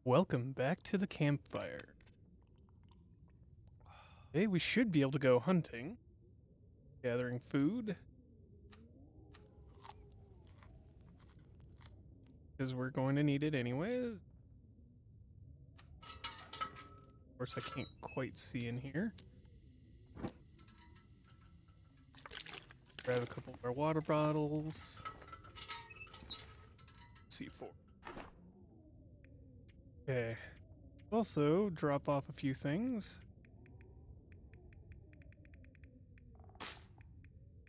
Welcome back to the campfire. Today we should be able to go hunting, gathering food, because we're going to need it anyways. Of course, I can't quite see in here. Grab a couple of our water bottles. C4. Okay. Also, drop off a few things.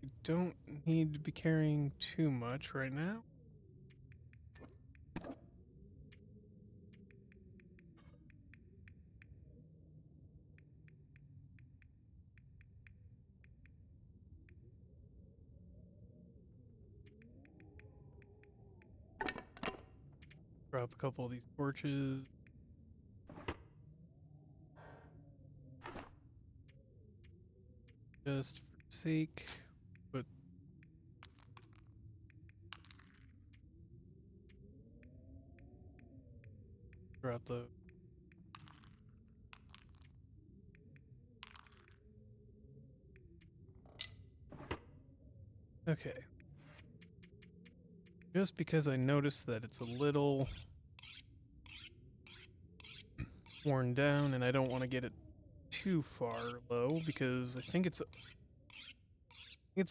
You don't need to be carrying too much right now. Drop a couple of these torches. Just for sake, but drop the okay. Just because I noticed that it's a little worn down and I don't want to get it too far low because I think it's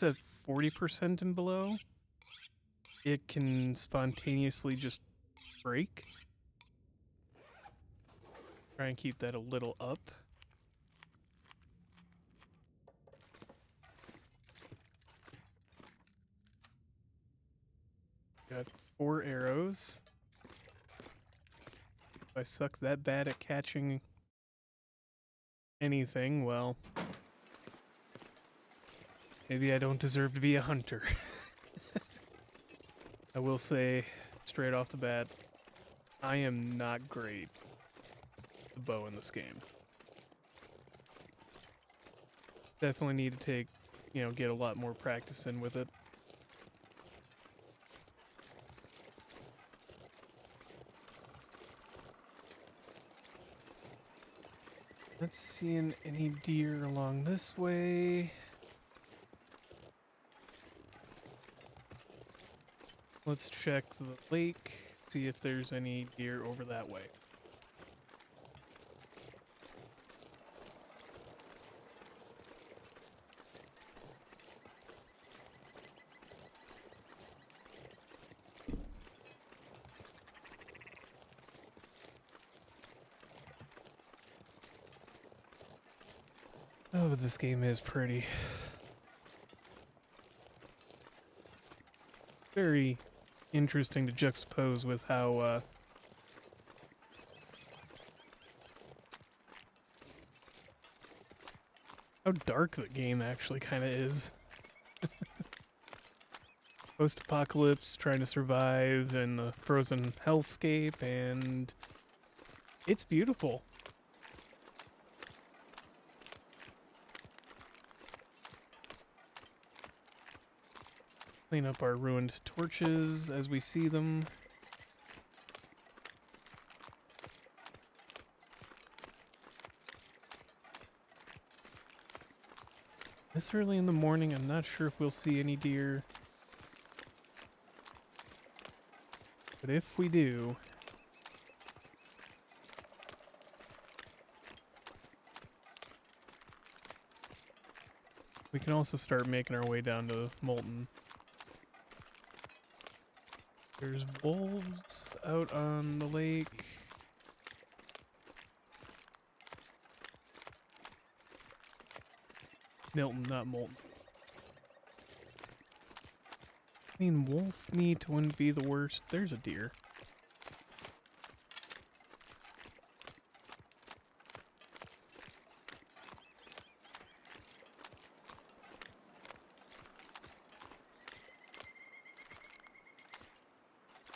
at 40% and below. It can spontaneously just break. Try and keep that a little up. Got 4 arrows. If I suck that bad at catching anything, well, maybe I don't deserve to be a hunter. I will say, straight off the bat, I am not great with the bow in this game. Definitely need to take, get a lot more practice in with it. Not seeing any deer along this way. Let's check the lake, see if there's any deer over that way. Oh, but this game is pretty. Very interesting to juxtapose with how dark the game actually kind of is. Post-apocalypse, trying to survive in the frozen hellscape, and it's beautiful. Clean up our ruined torches as we see them. This early in the morning, I'm not sure if we'll see any deer. But if we do, we can also start making our way down to Molten. There's wolves out on the lake. Milton, not Molten. I mean, wolf meat wouldn't be the worst. There's a deer.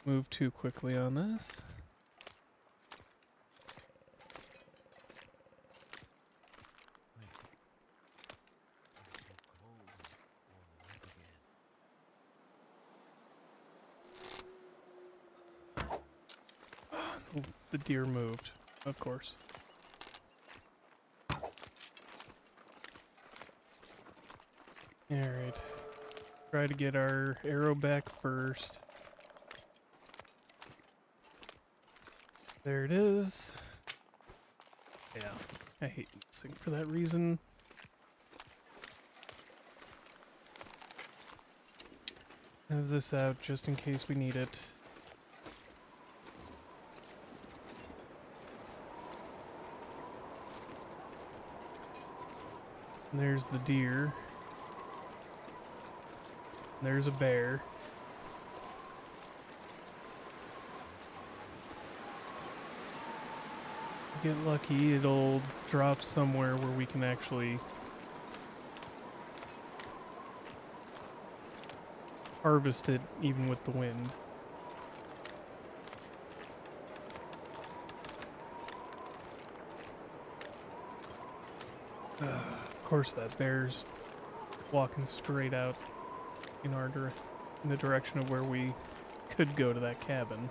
Move too quickly on this. the deer moved, of course. Alright. Try to get our arrow back first. There it is. Yeah, I hate missing for that reason. Have this out just in case we need it. And there's the deer. And there's a bear. Get lucky, it'll drop somewhere where we can actually harvest it even with the wind. Of course that bear's walking straight out in the direction of where we could go to that cabin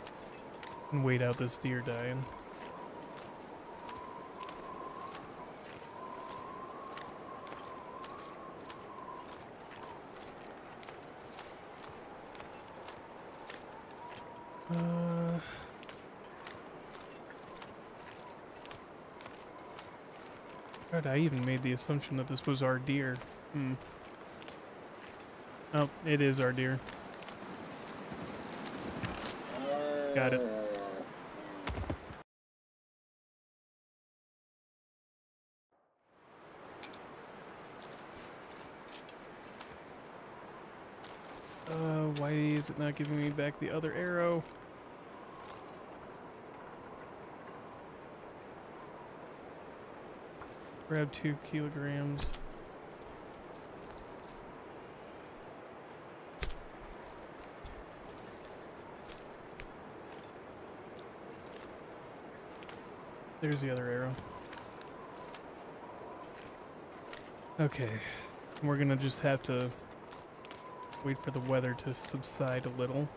and wait out this deer dying. God, I even made the assumption that this was our deer. Oh, it is our deer. Got it. Why is it not giving me back the other arrow? Grab 2 kilograms. There's the other arrow. Okay, we're gonna just have to wait for the weather to subside a little.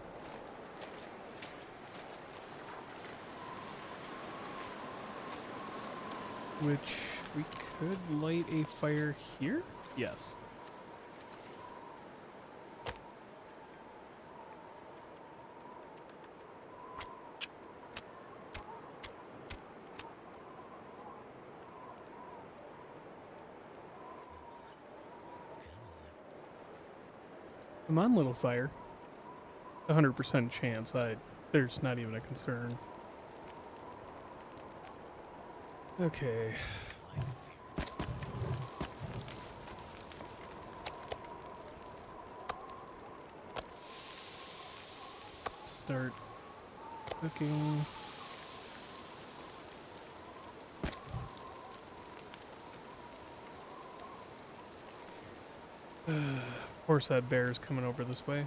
Which we could light a fire here? Yes. Come on, little fire. 100% chance. There's not even a concern. Okay. Start cooking. Of course that bear is coming over this way.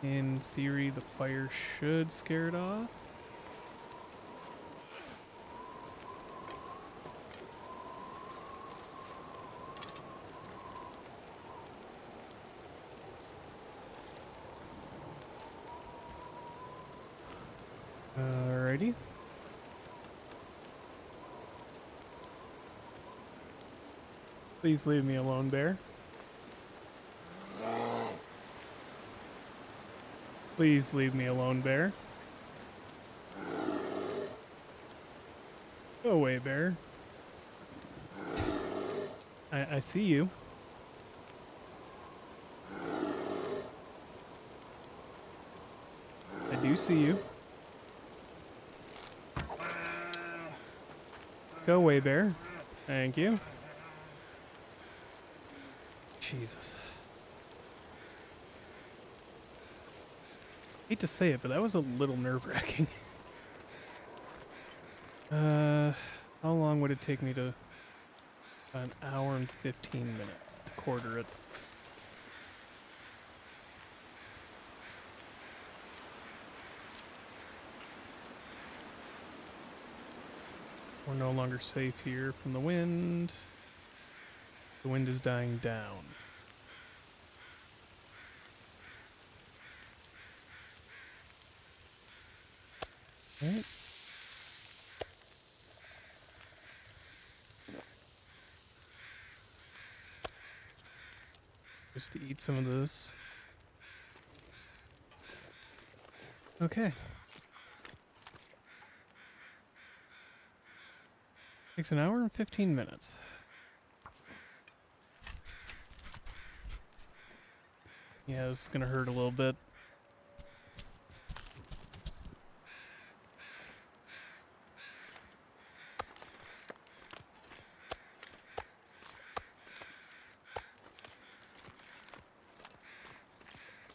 In theory, the fire should scare it off. Alrighty. Please leave me alone, bear. Please leave me alone, bear. Go away, bear. I see you. I do see you. Go away, bear. Thank you. Jesus. Hate to say it, but that was a little nerve-wracking. How long would it take me to... An hour and 15 minutes to quarter it. We're no longer safe here from the wind. The wind is dying down. Right. Just to eat some of this. Okay. Takes an hour and 15 minutes. Yeah, this is gonna hurt a little bit.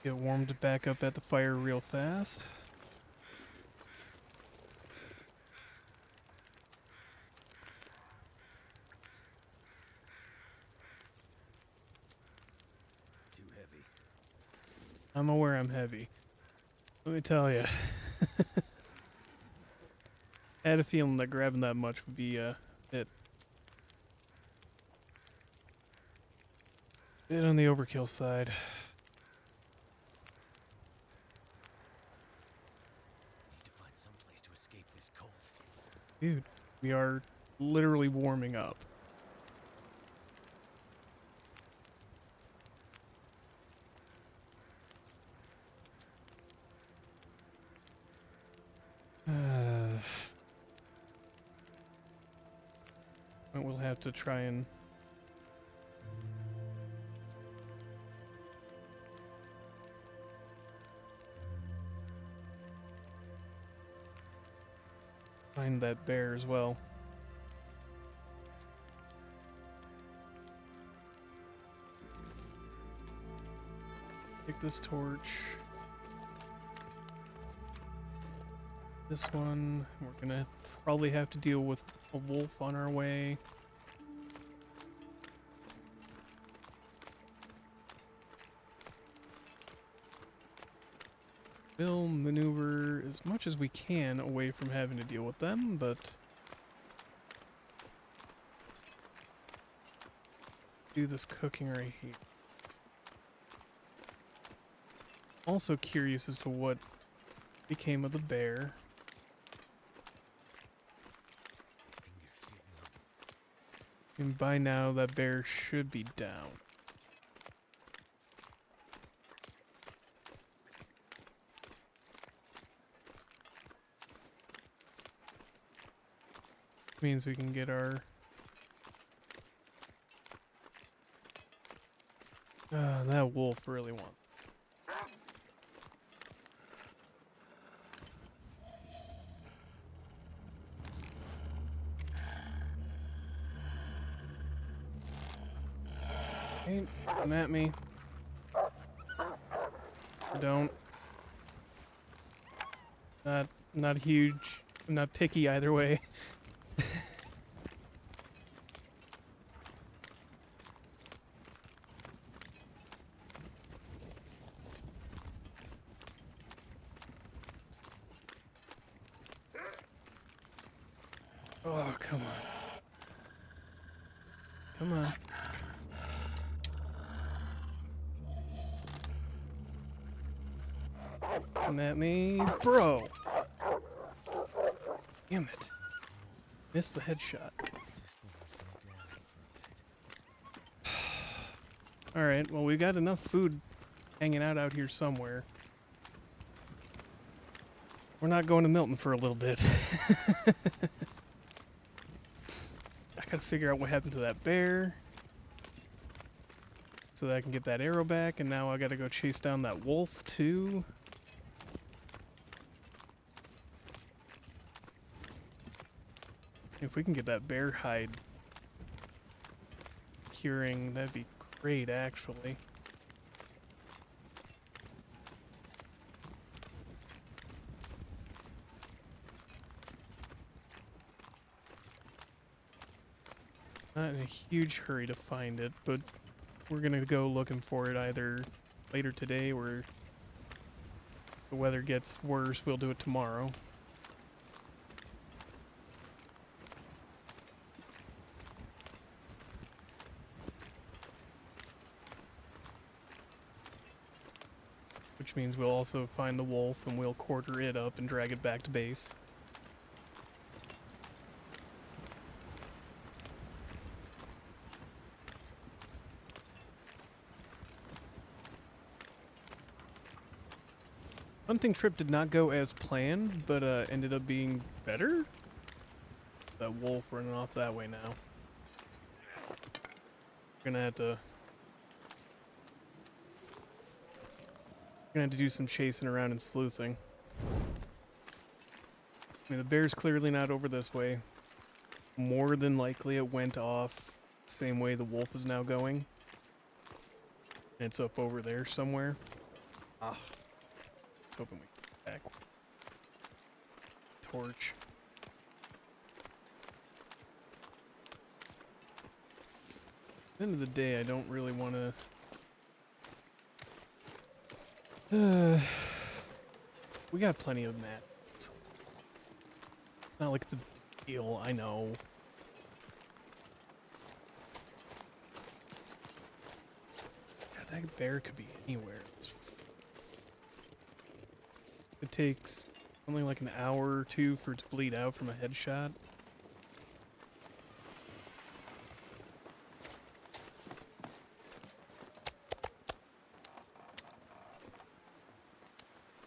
Get warmed back up at the fire real fast. Too heavy. I'm aware I'm heavy. Let me tell you. I had a feeling that grabbing that much would be a bit on the overkill side. Need to find some place to escape this cold. Dude, we are literally warming up. We'll have to try and find that bear as well. Take this torch. This one. We're gonna probably have to deal with a wolf on our way. We'll maneuver as much as we can away from having to deal with them, but do this cooking right here. Also curious as to what became of the bear. Fingers getting numb. And by now that bear should be down. Means we can get our that wolf really wants. Hey, come at me. Don't. Not huge. I'm not picky either way. Oh, come on. Come on. Come at me, bro. Damn it. Missed the headshot. Alright, well, we've got enough food hanging out here somewhere. We're not going to Milton for a little bit. I gotta figure out what happened to that bear so that I can get that arrow back, and now I gotta go chase down that wolf too. If we can get that bear hide curing, that'd be great, actually. Not in a huge hurry to find it, but we're gonna go looking for it either later today or if the weather gets worse, we'll do it tomorrow. which means we'll also find the wolf and we'll quarter it up and drag it back to base. Hunting trip did not go as planned, but ended up being better. That wolf running off that way now. Gonna have to do some chasing around and sleuthing. I mean, the bear's clearly not over this way. More than likely it went off the same way the wolf is now going. And it's up over there somewhere. Ah. Hoping we get back. Torch. At the end of the day, I don't really want to... we got plenty of mats. Not like it's a big deal, I know. God, that bear could be anywhere. It takes something like an hour or two for it to bleed out from a headshot.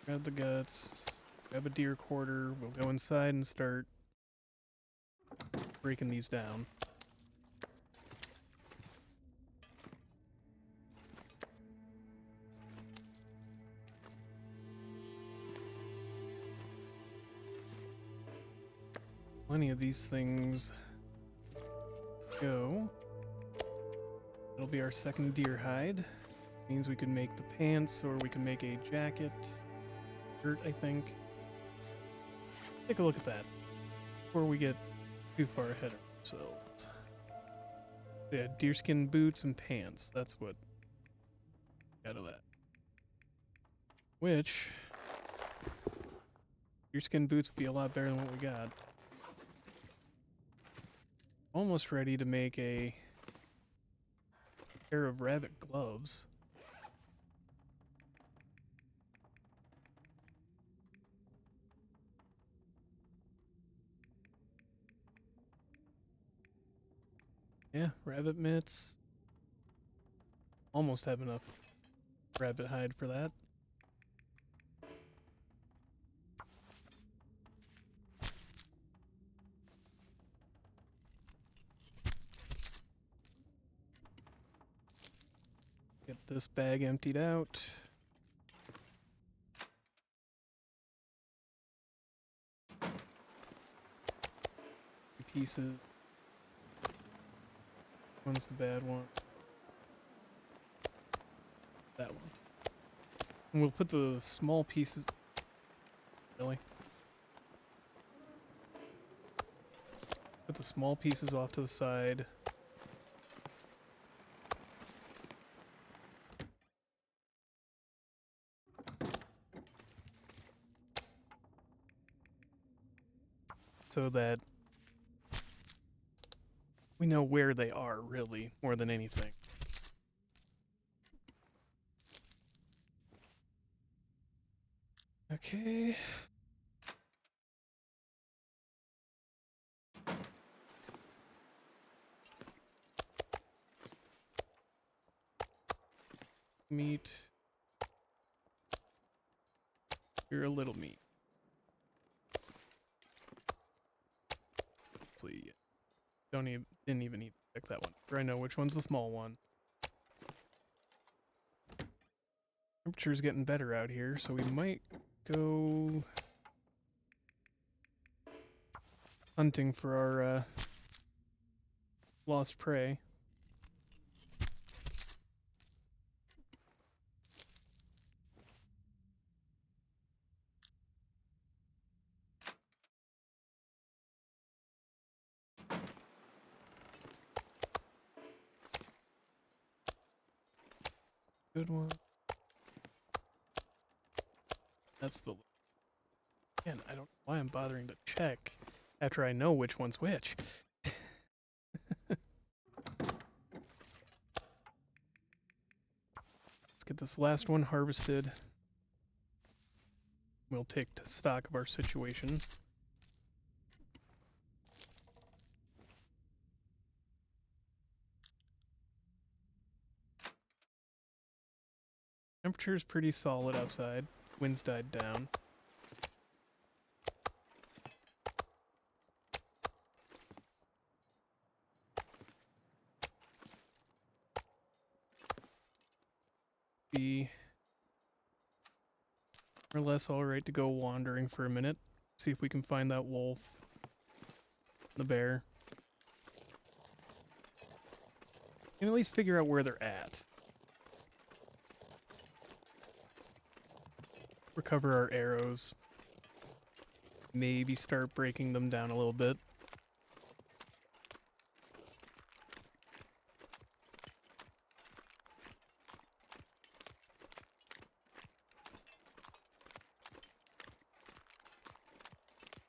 Grab the guts, grab a deer quarter, we'll go inside and start breaking these down. Plenty of these things go. It'll be our second deer hide. Means we can make the pants or we can make a jacket. Shirt, I think. Take a look at that before we get too far ahead of ourselves. Yeah, deerskin boots and pants. That's what out of that. Which deerskin boots would be a lot better than what we got. Almost ready to make a pair of rabbit gloves. Yeah, rabbit mitts. Almost have enough rabbit hide for that. Get this bag emptied out. Pieces. One's the bad one. That one. And we'll put the small pieces. Really? Put the small pieces off to the side. So that we know where they are, really, more than anything. Okay. Meat. You're a little meat. Actually, didn't even need to check that one. Sure, I know which one's the small one. Temperature's getting better out here, so we might go hunting for our lost prey. Good one. That's the... Again, I don't know why I'm bothering to check after I know which one's which. Let's get this last one harvested. We'll take stock of our situation. Temperature is pretty solid outside. Winds died down. Be more or less alright to go wandering for a minute. See if we can find that wolf. The bear. And at least figure out where they're at. Recover our arrows. Maybe start breaking them down a little bit.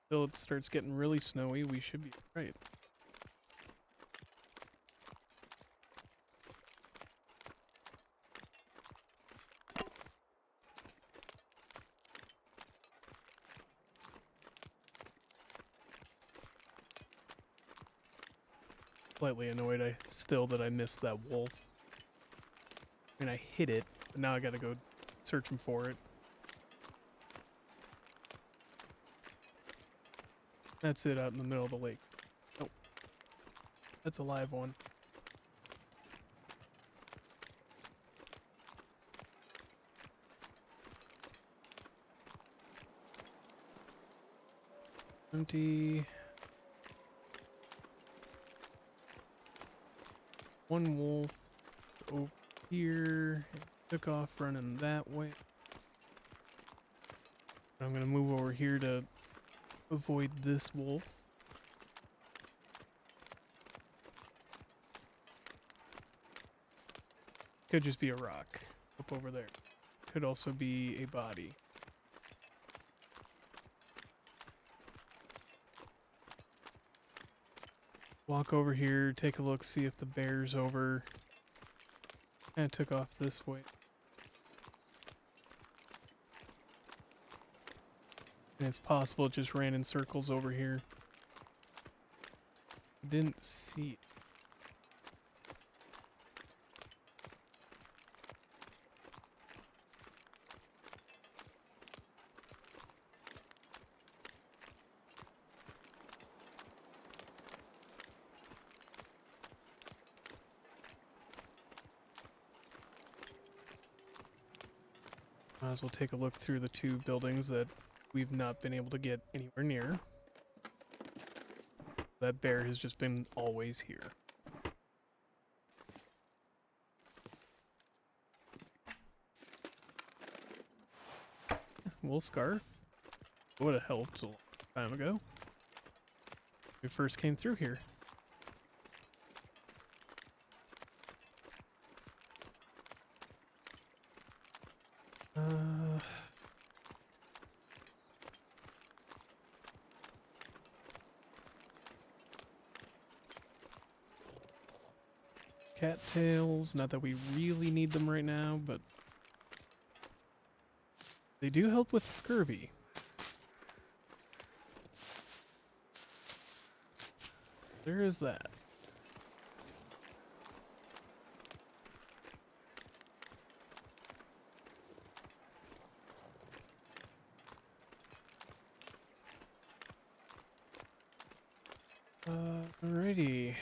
Until it starts getting really snowy, we should be right. Slightly annoyed that I missed that wolf. I mean, I hit it, but now I gotta go searching for it. That's it out in the middle of the lake. Nope. That's a live one. Empty. One wolf over here. Took off running that way. I'm gonna move over here to avoid this wolf. Could just be a rock up over there. Could also be a body. Walk over here, take a look, see if the bear's over. Kinda took off this way. And it's possible it just ran in circles over here. Didn't see it. Might as well take a look through the two buildings that we've not been able to get anywhere near. That bear has just been always here. Wool scarf. Would have helped a long time ago. When we first came through here. Cattails, not that we really need them right now, but they do help with scurvy. There is that. Alrighty.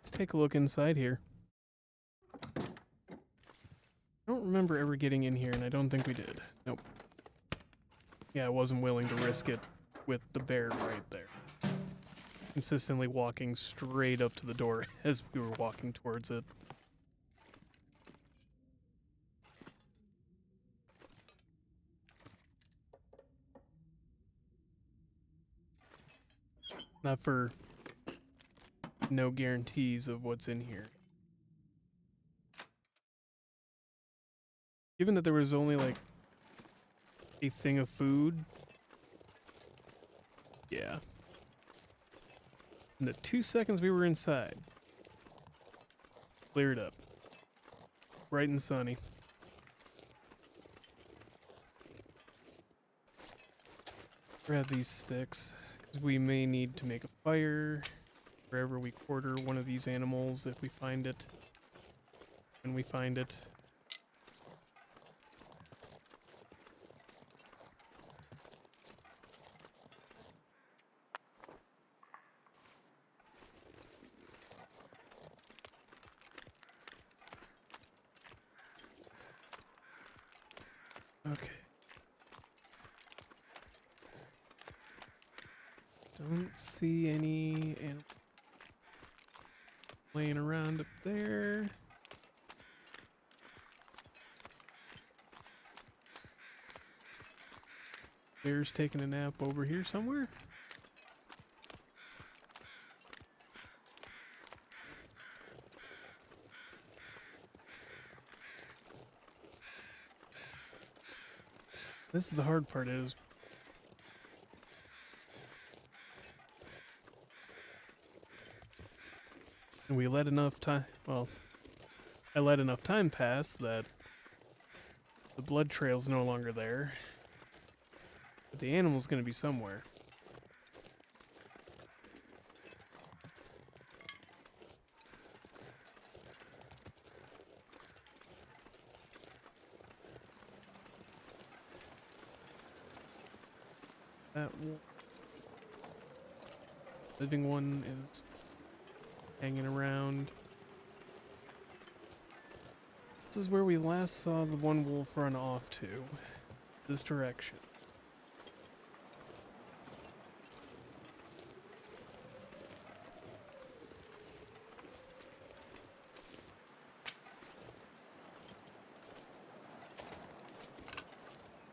Let's take a look inside here. I don't remember ever getting in here, and I don't think we did. Nope. Yeah, I wasn't willing to risk it with the bear right there. Consistently walking straight up to the door as we were walking towards it. Not for no guarantees of what's in here. Given that there was only like a thing of food. Yeah. In the 2 seconds we were inside, cleared up. bright and sunny. Grab these sticks, because we may need to make a fire wherever we quarter one of these animals if we find it. When we find it. Okay. Don't see any animals laying around up there. Bear's taking a nap over here somewhere. This is the hard part is we let enough time, well, I let enough time pass that the blood trail's no longer there. But the animal's gonna be somewhere. That living one is hanging around. This is where we last saw the one wolf run off to. This direction.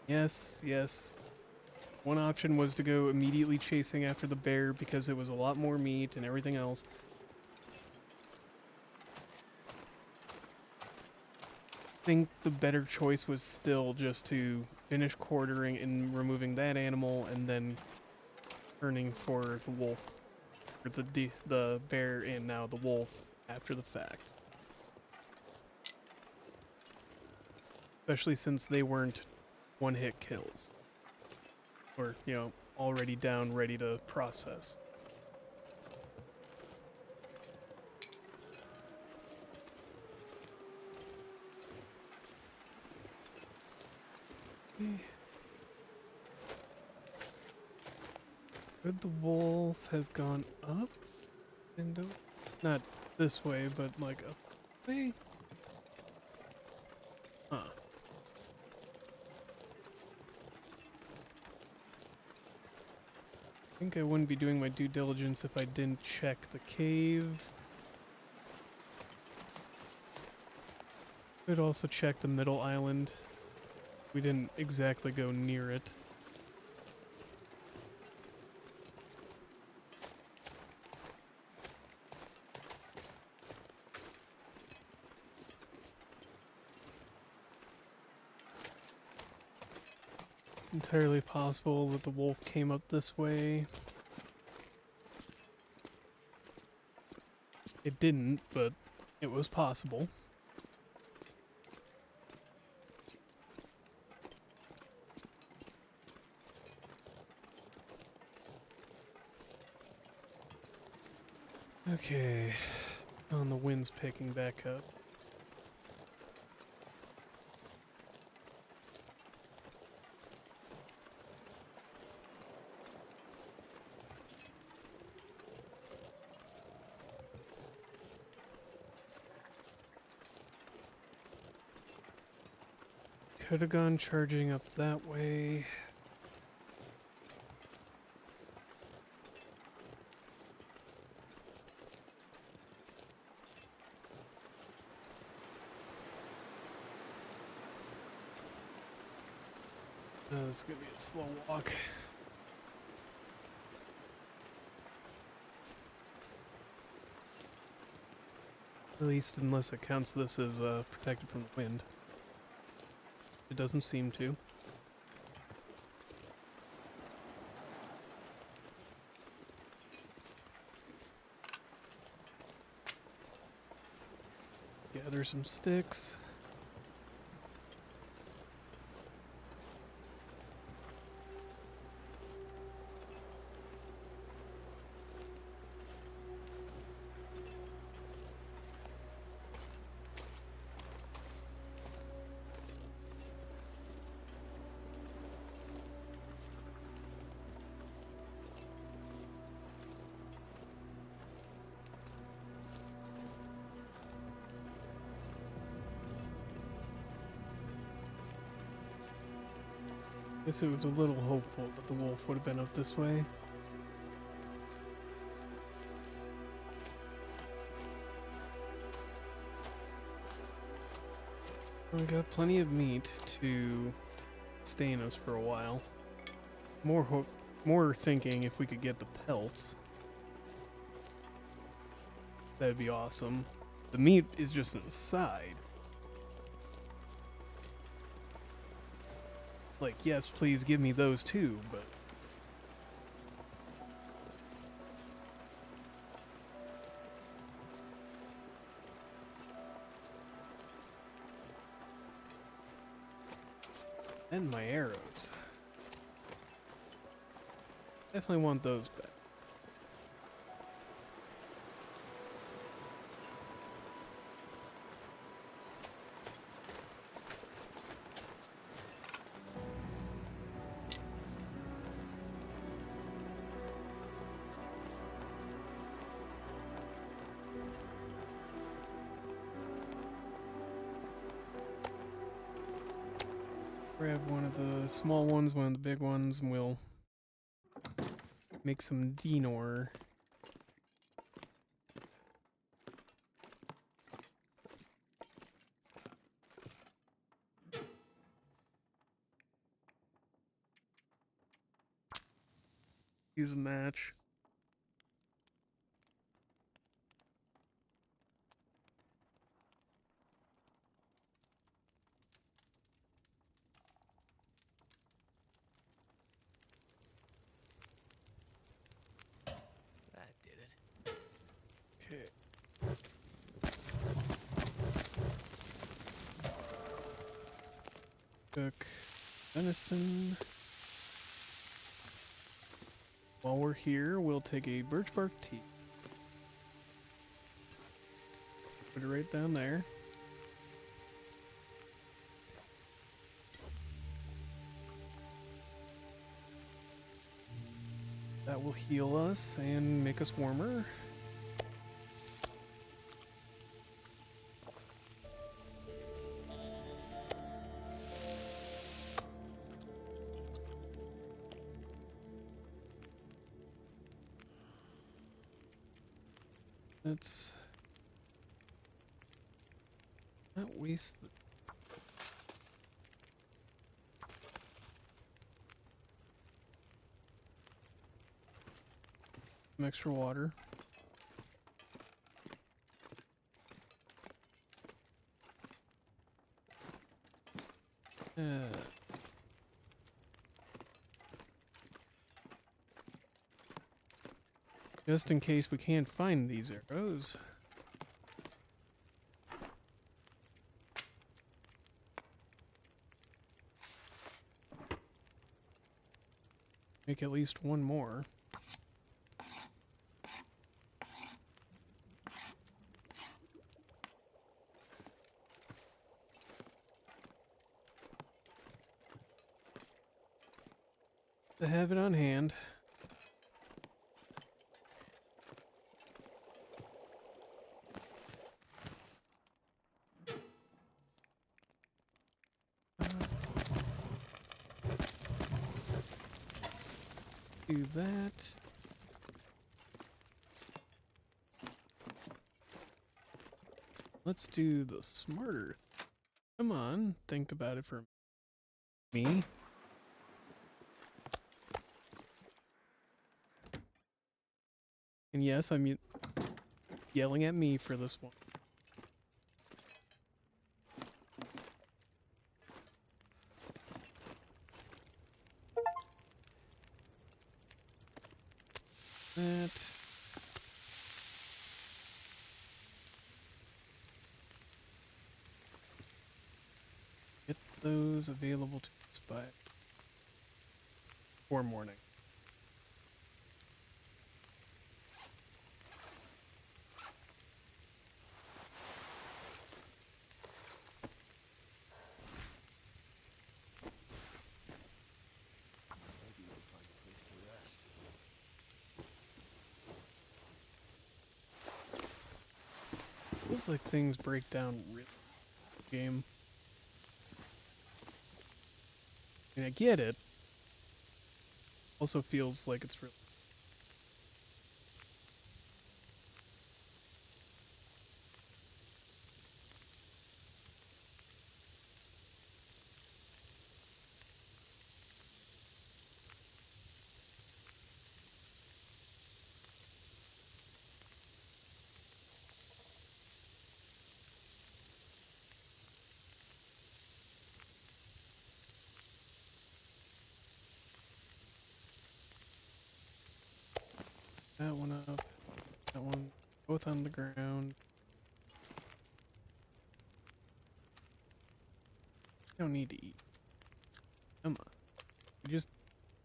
Yes, yes. One option was to go immediately chasing after the bear because it was a lot more meat and everything else. I think the better choice was still just to finish quartering and removing that animal and then turning for the wolf, or the bear and now the wolf after the fact. Especially since they weren't one-hit kills. Or, you know, already down, ready to process. Could the wolf have gone up? Window? Not this way, but like up way? Huh. I think I wouldn't be doing my due diligence if I didn't check the cave. Could also check the middle island. We didn't exactly go near it. It's entirely possible that the wolf came up this way. It didn't, but it was possible. Okay. Oh, the wind's picking back up. Could have gone charging up that way. It's gonna be a slow walk. At least unless it counts this as protected from the wind. It doesn't seem to. Gather some sticks. Guess it was a little hopeful that the wolf would have been up this way. I got plenty of meat to sustain us for a while. More thinking if we could get the pelts. That'd be awesome. The meat is just an aside. Like, yes, please give me those too, but... And my arrows. Definitely want those back. Grab one of the small ones, one of the big ones, and we'll make some dinner. Use a match. That did it. Okay. Cook venison. While we're here, we'll take a birch bark tea. Put it right down there. That will heal us and make us warmer. Let's not waste some extra water. Just in case we can't find these arrows. Make at least one more. To have it on hand. Do that. Let's do the smarter. Come on, think about it for me. And yes, I'm yelling at me for this one. That. Get those available to us by 4 morning. Maybe we'll find a place to rest. Feels like things break down really game. And I get it. Also feels like it's really. That one up. That one. Both on the ground. You don't need to eat. Come on. We just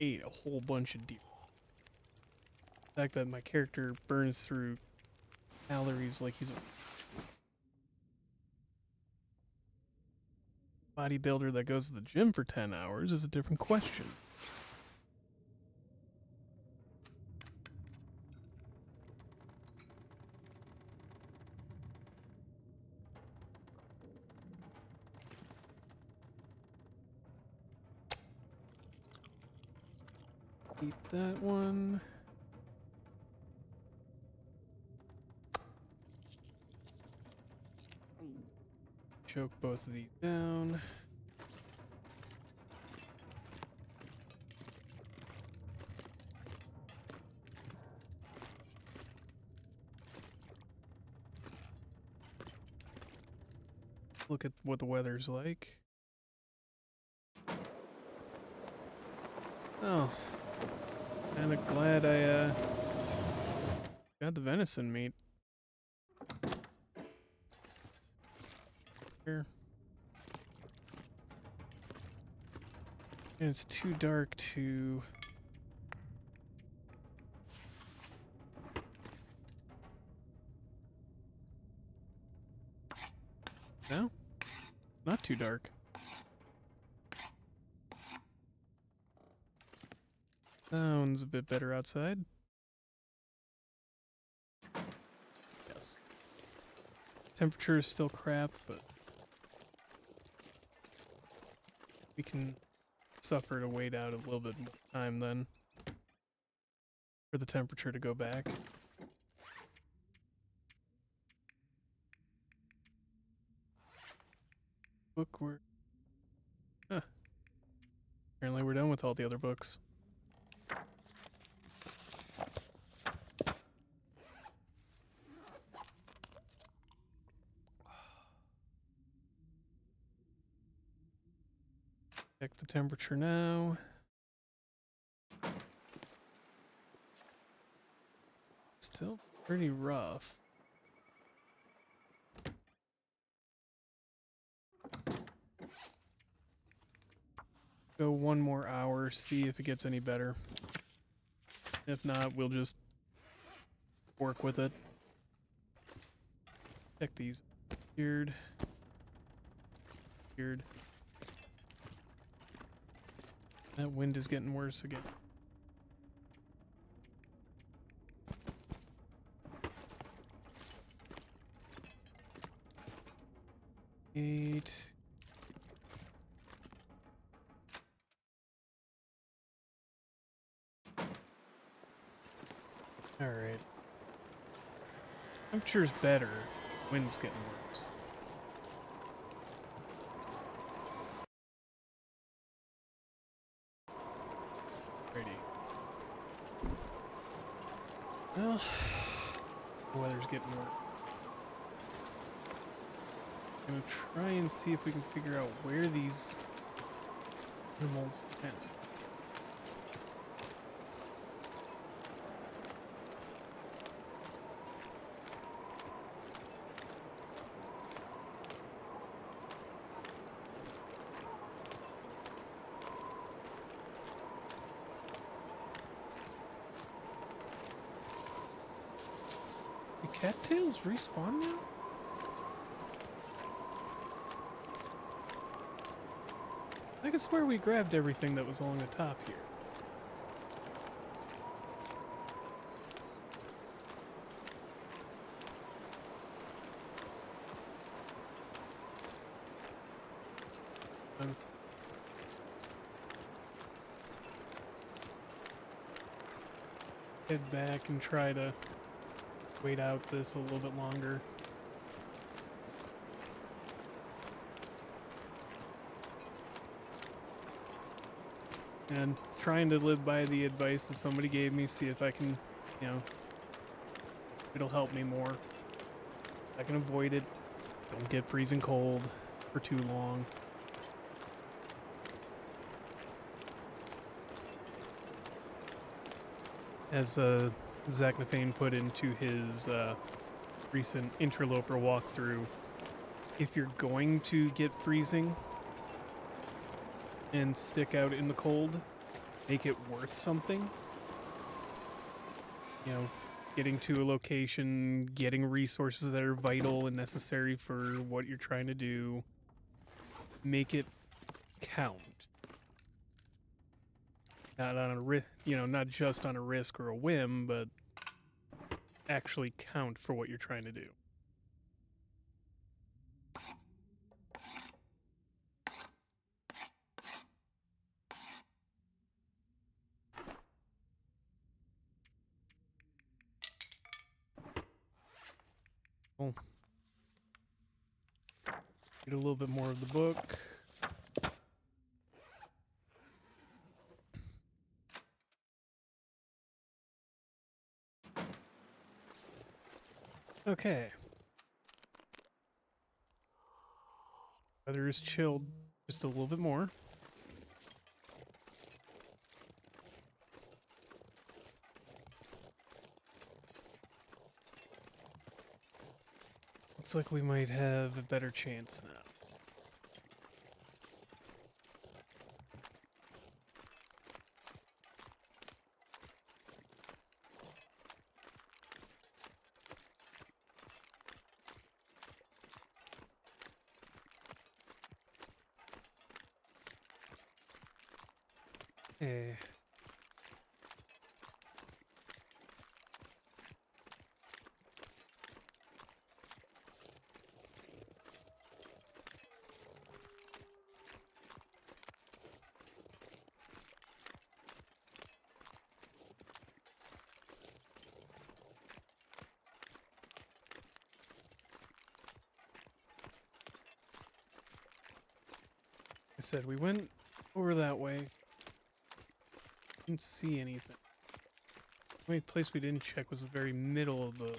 ate a whole bunch of deer. The fact that my character burns through calories like he's a bodybuilder that goes to the gym for 10 hours is a different question. Eat that one. Choke both of these down. Look at what the weather's like. Oh, kind of glad I got the venison meat. Here. And it's too dark to. No? Not too dark. Sounds a bit better outside. Yes. Temperature is still crap, but we can suffer to wait out a little bit more time then for the temperature to go back. Book we're. Huh. Apparently we're done with all the other books. Check the temperature now. Still pretty rough. Go one more hour, see if it gets any better. If not, we'll just work with it. Check these. Weird. Weird. That wind is getting worse again. Eight. Alright. Temperature's better. Wind's getting worse. Alrighty. Well, the weather's getting worse. I'm gonna try and see if we can figure out where these animals went. Do cattails respawn now? I could swear we grabbed everything that was along the top here. head back and try to wait out this a little bit longer. And trying to live by the advice that somebody gave me, see if I can, you know, it'll help me more. I can avoid it. Don't get freezing cold for too long. As Zach Nafane put into his recent Interloper walkthrough, if you're going to get freezing and stick out in the cold, make it worth something. You know, getting to a location, getting resources that are vital and necessary for what you're trying to do. Make it count. Not on a not just on a risk or a whim, but actually count for what you're trying to do. Well, read a little bit more of the book. Okay. Weather is chilled just a little bit more. Looks like we might have a better chance now. Okay. I said we went over that way. Didn't see anything. The only place we didn't check was the very middle of the...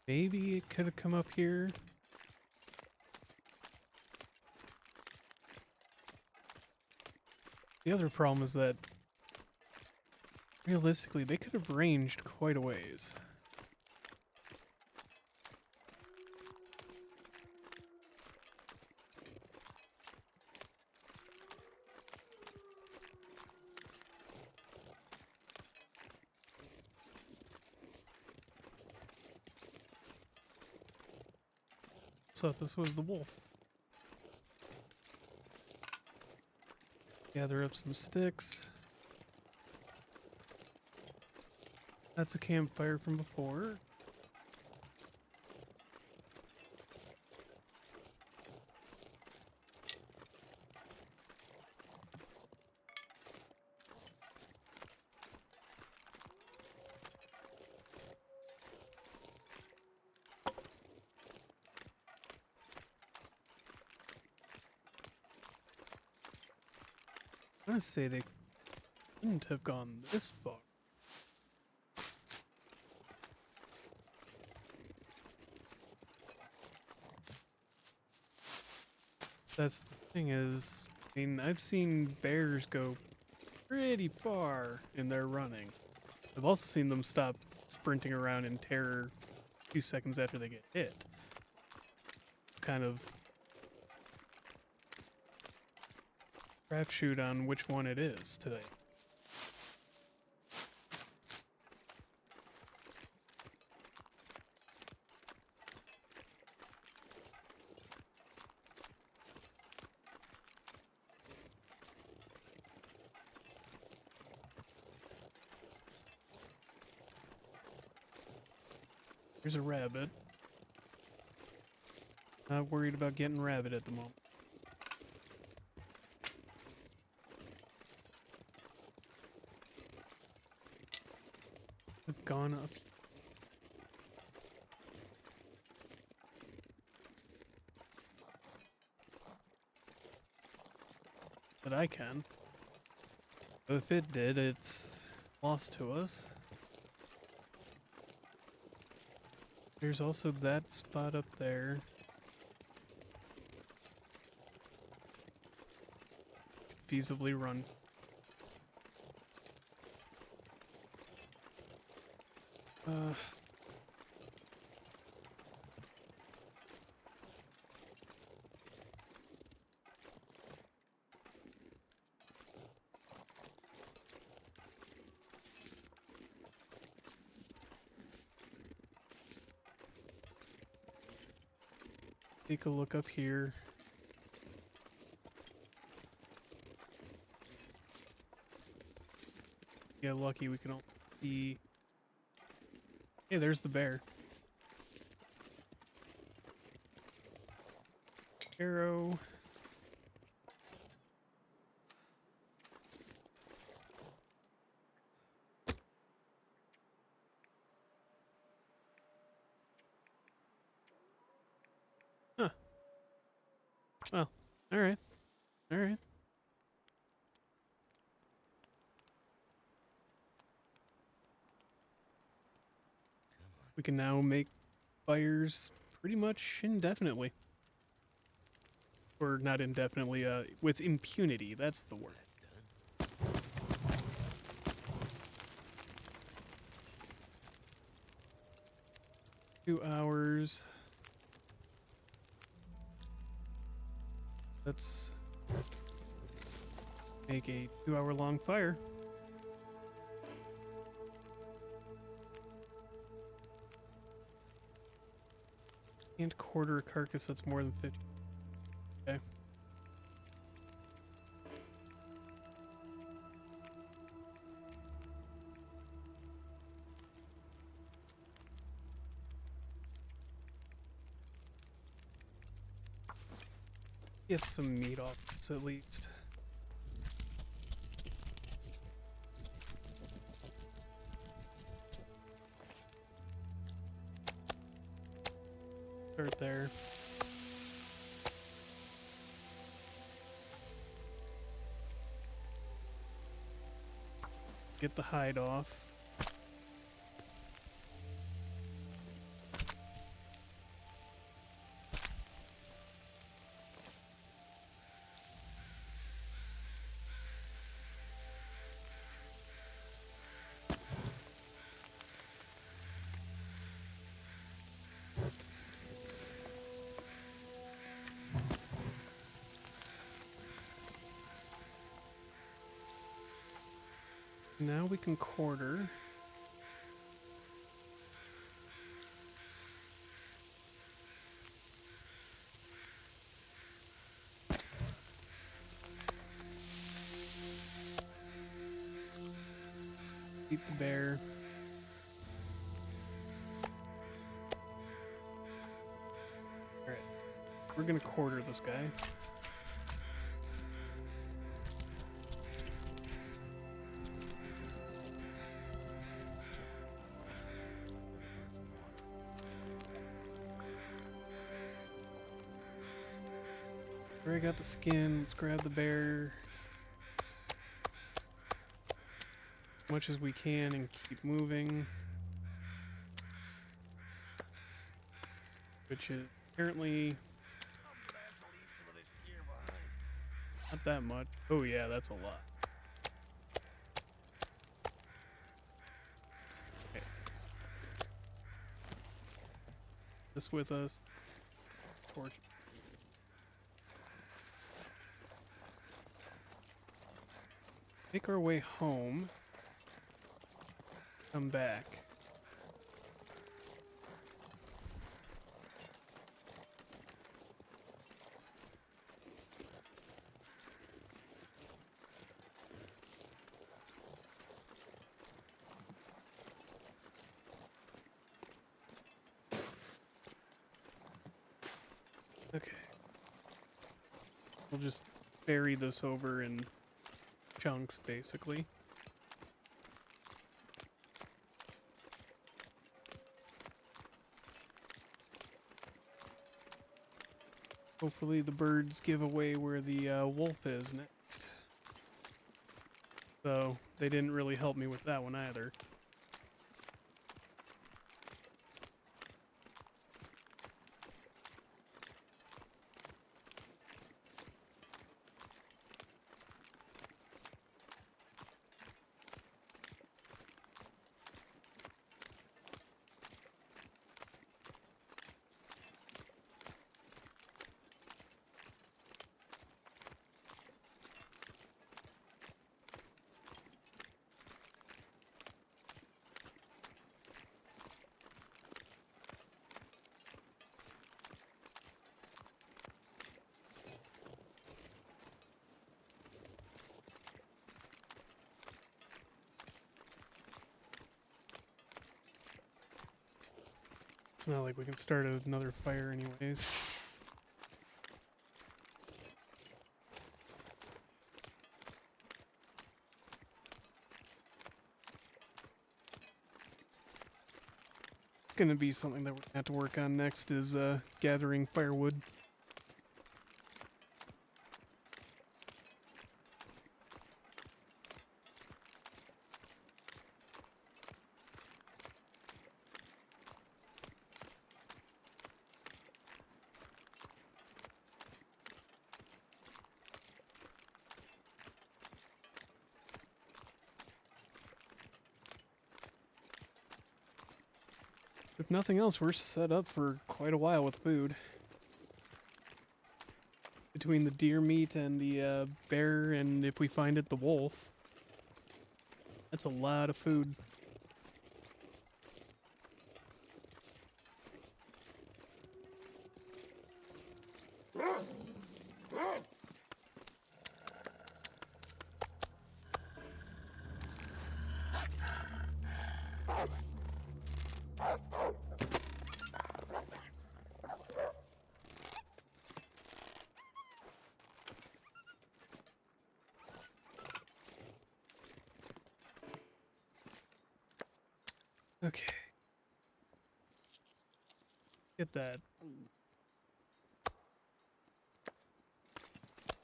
Maybe it could have come up here. The other problem is that realistically, they could have ranged quite a ways. So this was the wolf. Gather up some sticks. That's a campfire from before. I want to say they couldn't have gone this far. That's the thing is, I mean, I've seen bears go pretty far in their running. I've also seen them stop sprinting around in terror 2 seconds after they get hit. Kind of crapshoot on which one it is today. There's a rabbit. Not worried about getting rabbit at the moment. I've gone up. But I can. If it did, it's lost to us. There's also that spot up there. Feasibly run. Take a look up here. Yeah, lucky we can all see. Hey, there's the bear. Arrow. Huh. Well, alright. Alright. We can now make fires pretty much indefinitely. Or not indefinitely, with impunity, that's the word. That's done. 2 hours. Let's make a 2-hour-long fire. Can't quarter a carcass that's more than 50. Okay. Get some meat off this at least. Start there. Get the hide off. Now we can quarter. Eat the bear. Alright. We're gonna quarter this guy. Already got the skin. Let's grab the bear. As much as we can and keep moving. Which is apparently not that much. Oh yeah, that's a lot. Okay. This with us. Torch. Make our way home. Come back. Okay. We'll just bury this over in chunks, basically. Hopefully the birds give away where the wolf is next. So they didn't really help me with that one either. It's not like we can start another fire anyways. It's gonna be something that we're gonna have to work on next is gathering firewood. If nothing else, we're set up for quite a while with food. Between the deer meat and the bear, and if we find it, the wolf. That's a lot of food. Okay. Get that.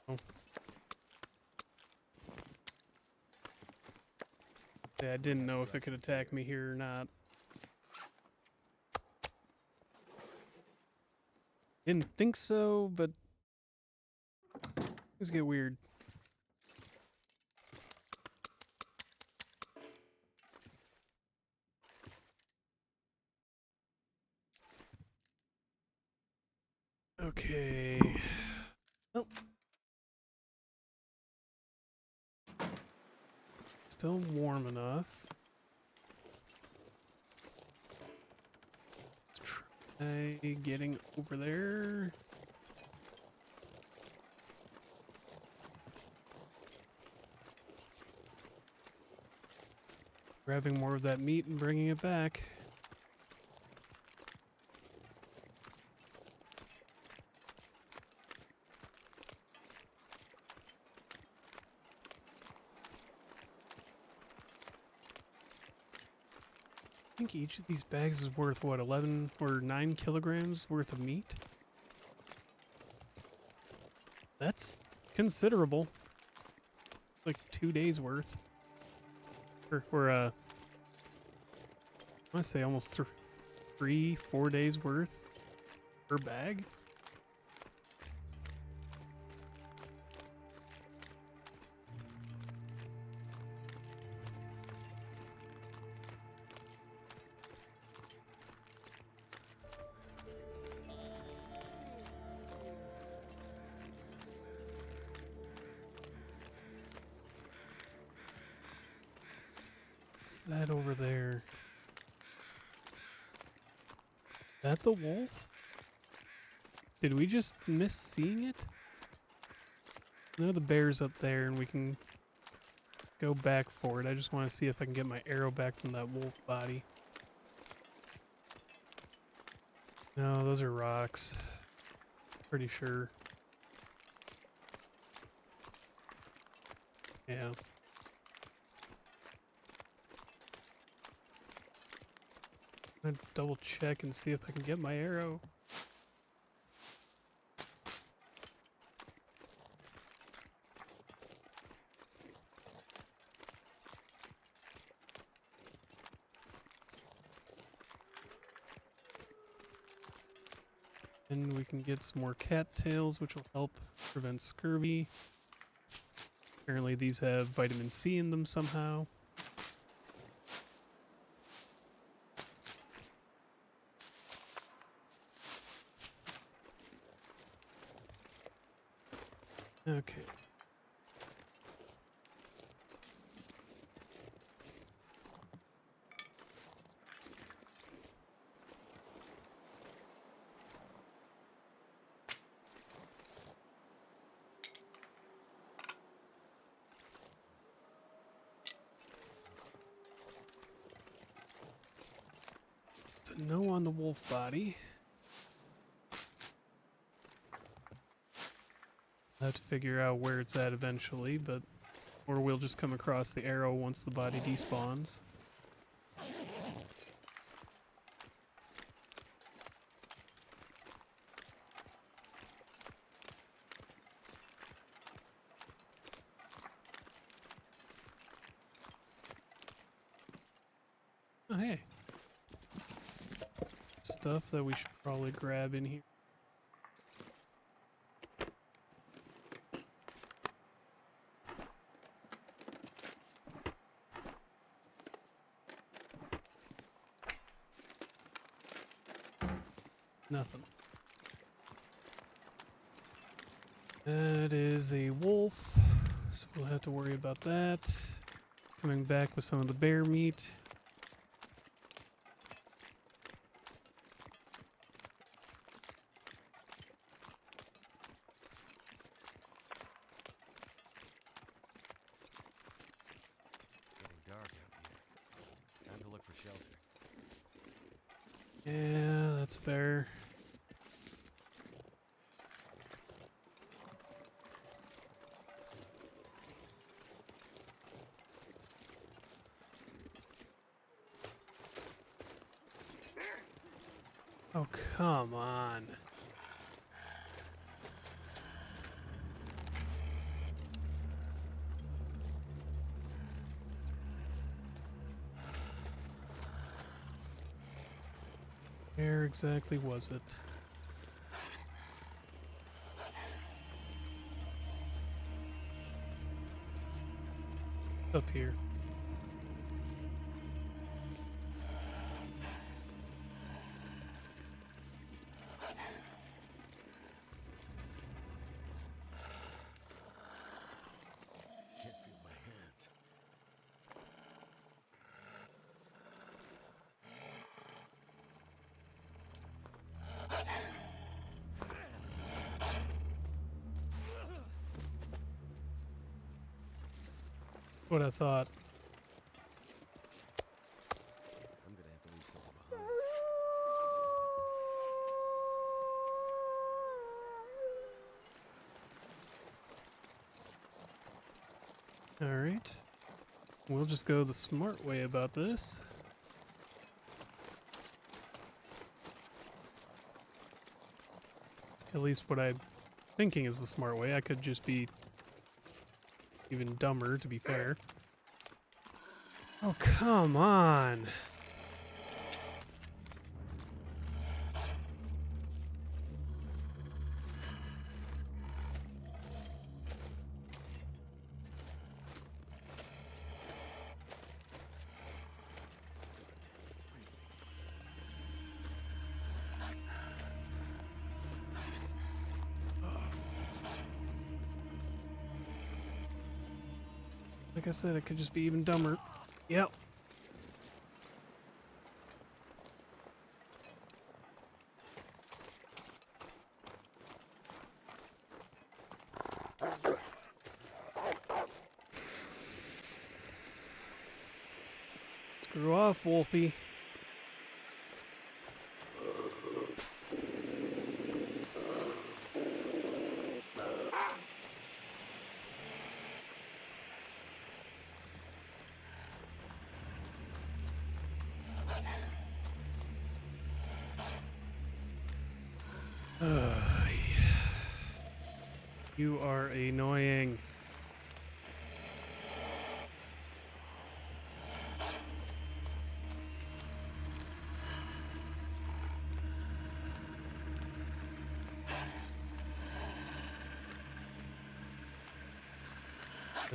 Oh. Yeah, I didn't know if it could attack me here or not. Didn't think so, but things get weird. Okay. Oh. Still warm enough. Let's try getting over there. Grabbing more of that meat and bringing it back. I think each of these bags is worth, what, 11 or 9 kilograms worth of meat? That's considerable. Like 2 days worth. Or I want to say almost 3-4 days worth per bag. What's that over there? Is that the wolf? Did we just miss seeing it? No, the bear's up there and we can go back for it. I just want to see if I can get my arrow back from that wolf body. No, those are rocks. Pretty sure. Yeah. I'm gonna double check and see if I can get my arrow. And we can get some more cattails, which will help prevent scurvy. Apparently these have vitamin C in them somehow. Okay. It's a no on the wolf body. I'll have to figure out where it's at eventually, but or we'll just come across the arrow once the body despawns. Oh, hey. Stuff that we should probably grab in here. Nothing. That is a wolf, so we'll have to worry about that. Coming back with some of the bear meat. Getting dark out here. Time to look for shelter. Yeah, that's fair. Oh, come on. Where exactly was it? Up here. Can't feel my hands. What I thought. I'm gonna have to leave someone behind. Alright. We'll just go the smart way about this. At least what I'm thinking is the smart way. I could just be even dumber, to be fair. Oh, come on. Like I said, it could just be even dumber. Yep. Screw off, Wolfie. You are annoying.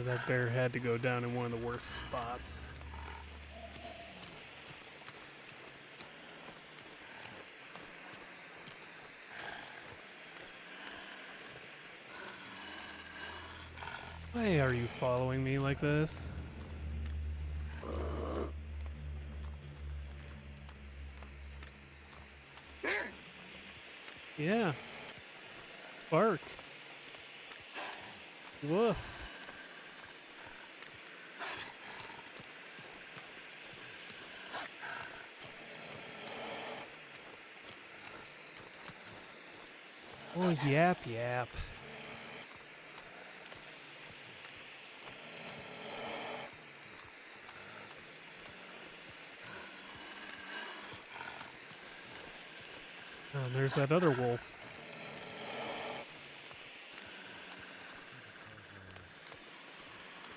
That bear had to go down in one of the worst spots. Why are you following me like this? Yeah. Bark. Woof. Oh, yap, yap. Oh, and there's that other wolf.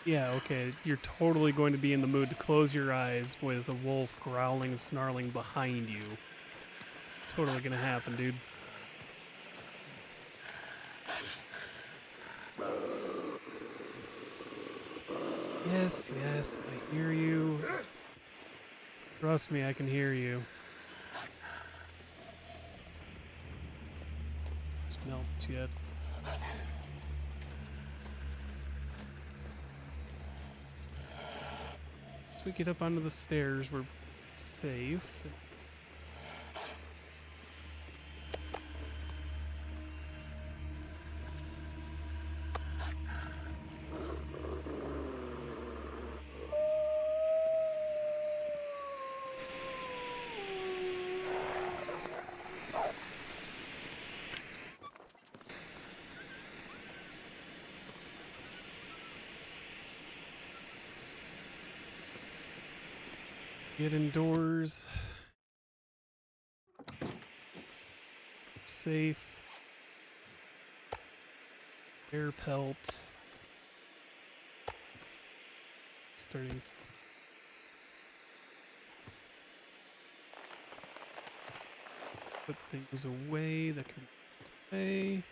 Yeah, okay, you're totally going to be in the mood to close your eyes with a wolf growling and snarling behind you. It's totally gonna happen, dude. Yes, yes, I hear you. Trust me, I can hear you. Smell it yet. As we get up onto the stairs, we're safe. Get indoors. Safe. Air pelt. Starting. Put things away that can be away.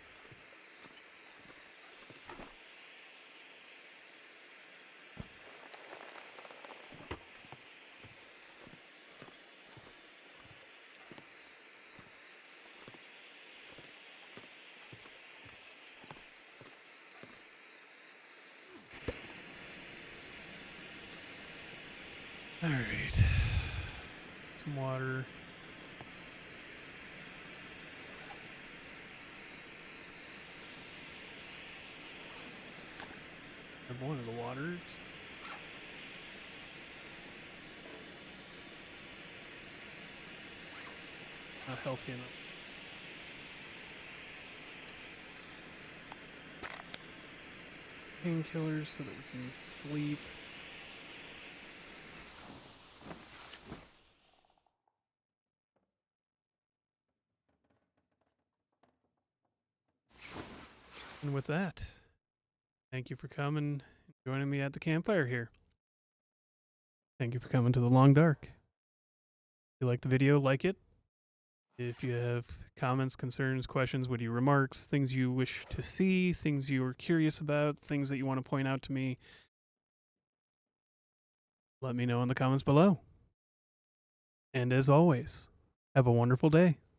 All right. Some water. Have one of the waters. Not healthy enough. Painkillers so that we can sleep. And with that, thank you for coming and joining me at the campfire here. Thank you for coming to the Long Dark. If you like the video, like it. If you have comments, concerns, questions, witty remarks, things you wish to see, things you are curious about, things that you want to point out to me, let me know in the comments below. And as always, have a wonderful day.